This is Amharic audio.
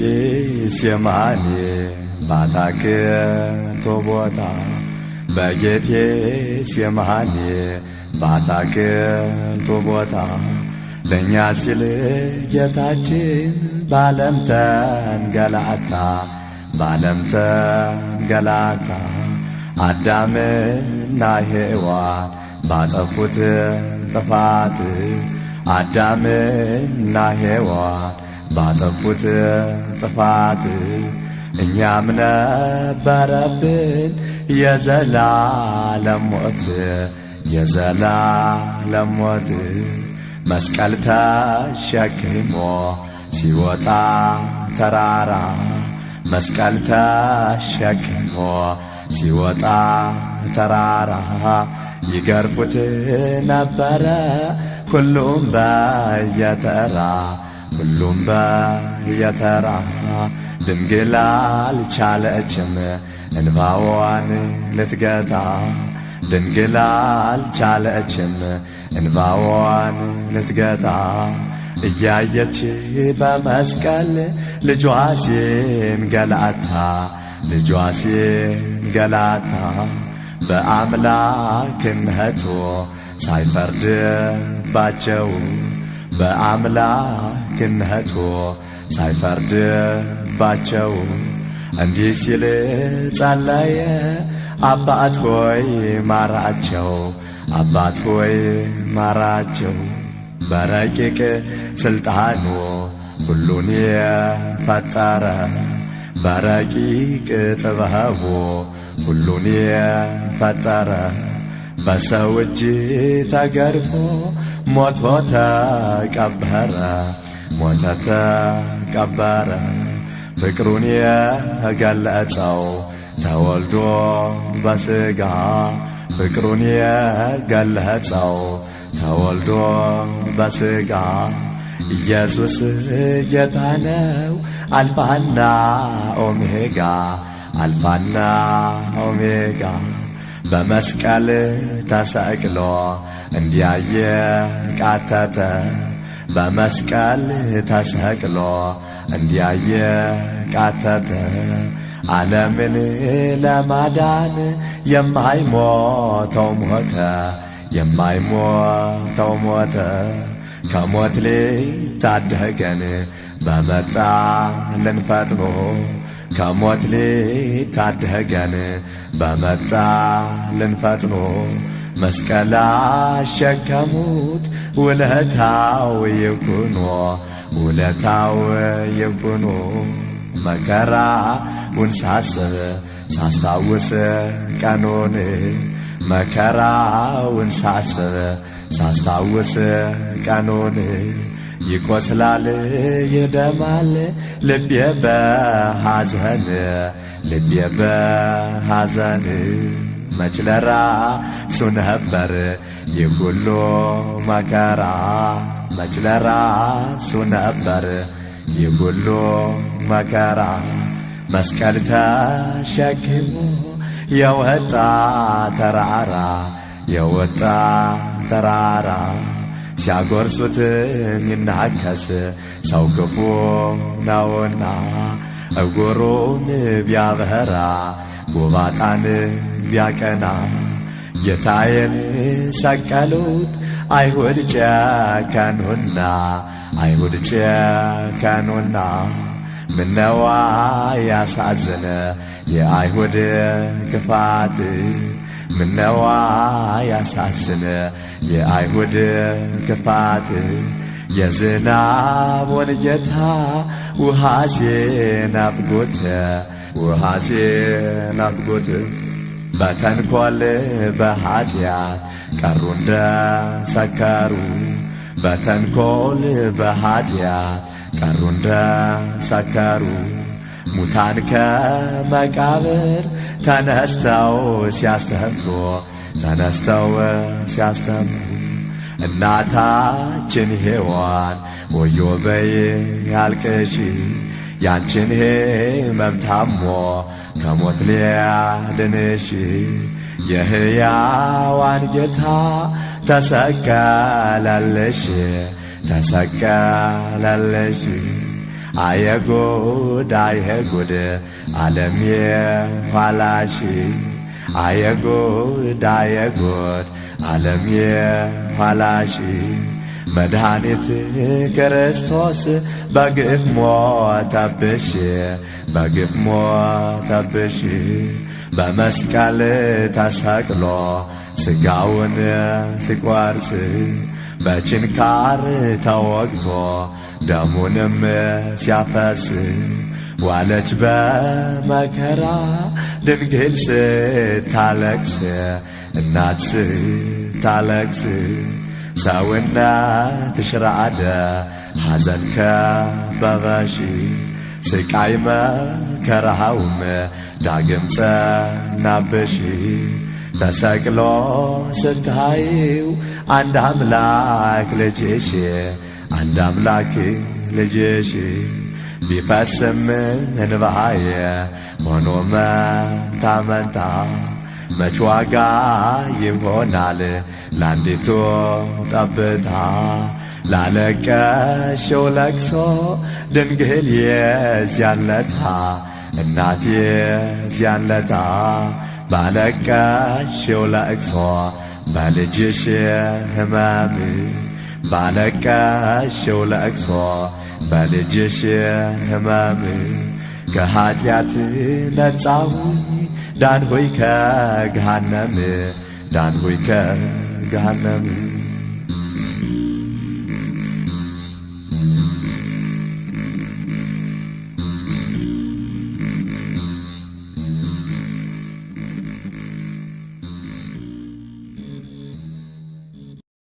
በጌቴሴማኒ ባታክልቱ ቦታ በጌቴሴማኒ ባታክልቱ ቦታ ለእኛ ሲል ጌታችን በዓለም ተንገላታ በዓለም ተንገላታ አዳምና ሔዋን ባጠፉት ጥፋት አዳምና ሔዋን ባጠፉት ጥፋት እኛም ነበረብን የዘላለም ሞት የዘላለም ሞት መስቀል ተሸክሞ ሲወጣ ተራራ መስቀል ተሸክሞ ሲወጣ ተራራ ይገርፉት ነበረ ሁሉም በየተራ ሁሉም በየተራ ድንግል አልቻለችም እንባዋን ልትገታ ድንግል አልቻለችም እንባዋን ልትገታ እያየች በመስቀል ልጇ ሲንገላታ ልጇ ሲንገላታ በአምላክነቱ ሳይፈርድባቸው በአምላክነቱ ሳይፈርድባቸው እንዲህ ሲል ጸለየ አባት ሆይ ማራቸው አባት ሆይ ማራቸው በረቂቅ ስልጣኑ ሁሉን የፈጠረ በረቂቅ ጥበቡ ሁሉን የፈጠረ በሰው እጅ ተገርፎ ሞቶ ተቀበረ ሞቶ ተቀበረ ፍቅሩን የገለጸው ተወልዶ በሥጋ ፍቅሩን የገለጸው ተወልዶ በሥጋ ኢየሱስ ጌታ ነው አልፋና ኦሜጋ አልፋና ኦሜጋ በመስቀል ተሰቅሎ እንዲያየ ቃተተ በመስቀል ተሰቅሎ እንዲያየ ቃተተ ዓለምን ለማዳን የማይሞተው ሞተ የማይሞተው ሞተ ከሞት ሊታደገን በመጣልን ፈጥኖ ከሞት ሊታደገን በመጣልን ፈጥኖ መስቀል አሸከሙት ውለታው ይኩኖ ውለታው ይኩኖ መከራውን ሳስብ ሳስታውስ ቀኑን መከራውን ሳስብ ሳስታውስ ቀኑን ይቆስላል ይደማል ልቤ በሐዘን ልቤ በሐዘን መች ለራሱ ነበር ይህ ሁሉ መከራ መች ለራሱ ነበር ይህ ሁሉ መከራ መስቀል ተሸክሞ የወጣ ተራራ የወጣ ተራራ ሲያጎርሱት የሚናከስ ሰው ክፉ ነውና እጉሩን ቢያበራ ጎባጣን ቢያቀና ጌታዬን ሰቀሉት አይሁድ ጨከኑና አይሁድ ጨከኑና ምነዋ ያሳዝነ የአይሁድ ክፋት ምነዋ ያሳዝነ የአይሁድ ክፋት የዝናቡን ጌታ ውሃ ሲናፍቁት ውሃ ሲናፍቁት በተንኰል በኀጢአት ቀሩ እንደ ሰከሩ በተንኰል በኀጢአት ቀሩ እንደ ሰከሩ ሙታን ከመቃብር ተነስተው ሲያስተምሩ ተነስተው ሲያስተምሩ እናታችን ሔዋን ወዮ በይ አልቅሺ ያንቺን ሕመም ታሞ ከሞት ሊያድንሽ የሕያዋን ጌታ ተሰቀለልሽ ተሰቀለልሽ አየጉድ አየጉድ ዓለም የኋላሽ አየጉድ አየጉድ ዓለም የኋላሽ መድኃኒት ክርስቶስ በግፍ ሞተብሽ በግፍ ሞተብሽ በመስቀል ተሰቅሎ ሥጋውን ሲቆርስ በችንካር ተወግቶ ደሙንም ሲያፈስ ዋለች በመከራ ድንግል ስታለቅስ እናት ስታለቅስ ሰውነትሽ ረአደ ሐዘን ከበበሽ ስቃይ መከራውም ዳግም ጸናብሽ ተሰቅሎ ስታዪው አንድ አምላክ ልጅሽ አንድ አምላክ ልጅሽ ቢፈስም እንባዬ ሆኖ መንታ መንታ መች ዋጋ ይሆናል ለአንዲቱ ጠብታ ላለቀሽው ለቅሶ ድንግል የዚያን ለታ እናት የዚያን ለታ ባለቀሽው ለቅሶ በልጅሽ ሕመም ባለቀሽው ለቅሶ በልጅሽ ሕመም ከኃጢአት ነጻሁኝ ዳንሁኝ ከገሃነም ዳንሁኝ ከገሃነም